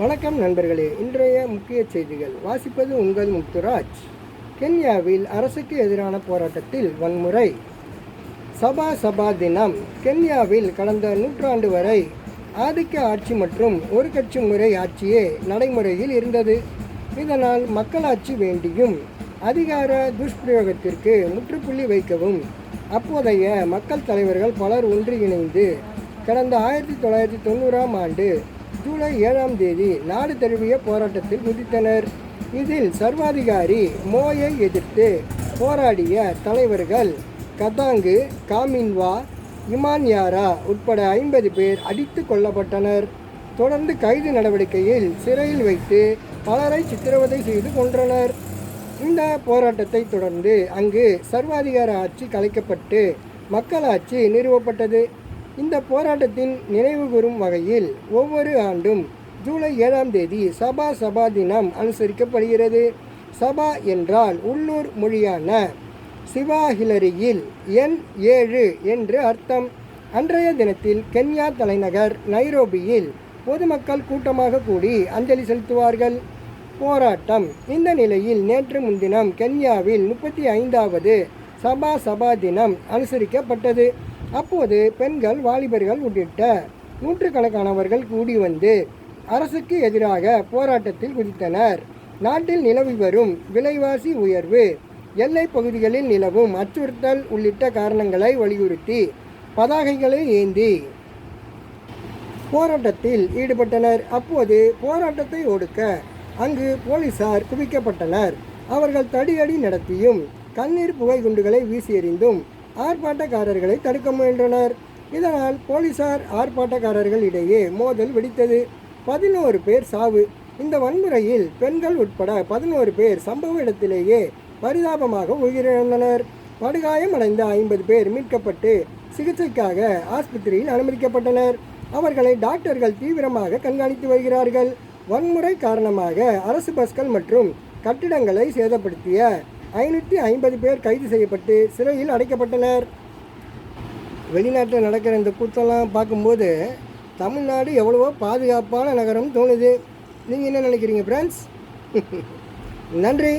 வணக்கம் நண்பர்களே, இன்றைய முக்கிய செய்திகள் வாசிப்பது உங்கள் முத்துராஜ். கென்யாவில் அரசுக்கு எதிரான போராட்டத்தில் வன்முறை. சபா தினம். கென்யாவில் கடந்த நூற்றாண்டு வரை ஆதிக்க ஆட்சி மற்றும் ஒரு கட்சி முறை ஆட்சியே நடைமுறையில் இருந்தது. இதனால் மக்களாட்சி வேண்டியும் அதிகார துஷ்பிரயோகத்திற்கு முற்றுப்புள்ளி வைக்கவும் அப்போதைய மக்கள் தலைவர்கள் பலர் ஒன்றிணைந்து கடந்த 1990ஆம் ஆண்டு ஜூலை 7ஆம் தேதி நாடு தழுவிய போராட்டத்தில் குதித்தனர். இதில் சர்வாதிகாரி மோயை எதிர்த்து போராடிய தலைவர்கள் கதாங்கு, காமின்வா, இமான்யாரா உட்பட 50 பேர் அடித்து கொல்லப்பட்டனர். தொடர்ந்து கைது நடவடிக்கையில் சிறையில் வைத்து பலரை சித்திரவதை செய்து கொன்றனர். இந்த போராட்டத்தை தொடர்ந்து அங்கு சர்வாதிகார ஆட்சி கலைக்கப்பட்டு மக்களாட்சி நிறுவப்பட்டது. இந்த போராட்டத்தின் நினைவு கூறும் வகையில் ஒவ்வொரு ஆண்டும் ஜூலை 7ஆம் தேதி சபா தினம் அனுசரிக்கப்படுகிறது. சபா என்றால் உள்ளூர் மொழியான சிவாஹிலரியில் எண் 7 என்று அர்த்தம். அன்றைய தினத்தில் கென்யா தலைநகர் நைரோபியில் பொதுமக்கள் கூட்டமாக கூடி அஞ்சலி செலுத்துவார்கள். போராட்டம். இந்த நிலையில் நேற்று முன்தினம் கென்யாவில் 35வது சபா தினம் அனுசரிக்கப்பட்டது. அப்போது பெண்கள், வாலிபர்கள் உள்ளிட்ட நூற்றுக்கணக்கானவர்கள் கூடி வந்து அரசுக்கு எதிராக போராட்டத்தில் குதித்தனர். நாட்டில் நிலவி வரும் விலைவாசி உயர்வு, எல்லை பகுதிகளில் நிலவும் அச்சுறுத்தல் உள்ளிட்ட காரணங்களை வலியுறுத்தி பதாகைகளை ஏந்தி போராட்டத்தில் ஈடுபட்டனர். அப்போது போராட்டத்தை ஒடுக்க அங்கு போலீசார் குவிக்கப்பட்டனர். அவர்கள் தடியடி நடத்தியும் கண்ணீர் புகை குண்டுகளை வீசி எறிந்தும் ஆர்ப்பாட்டக்காரர்களை தடுக்க முயன்றனர். இதனால் போலீசார் ஆர்ப்பாட்டக்காரர்கள் இடையே மோதல் வெடித்தது. 11 பேர் சாவு. இந்த வன்முறையில் பெண்கள் உட்பட 11 பேர் சம்பவ இடத்திலேயே பரிதாபமாக உயிரிழந்தனர். படுகாயமடைந்த 50 பேர் மீட்கப்பட்டு சிகிச்சைக்காக ஆஸ்பத்திரியில் அனுமதிக்கப்பட்டனர். அவர்களை டாக்டர்கள் தீவிரமாக கண்காணித்து வருகிறார்கள். வன்முறை காரணமாக அரசு பஸ்கள் மற்றும் கட்டிடங்களை சேதப்படுத்திய 550 பேர் கைது செய்யப்பட்டு சிறையில் அடைக்கப்பட்டனர். வெளிநாட்டில் நடக்கிற இந்த கூத்தெல்லாம் பார்க்கும்போது தமிழ்நாடு எவ்வளவோ பாதுகாப்பான நகரம் தோணுது. நீங்கள் என்ன நினைக்கிறீங்க ஃப்ரெண்ட்ஸ்? நன்றி.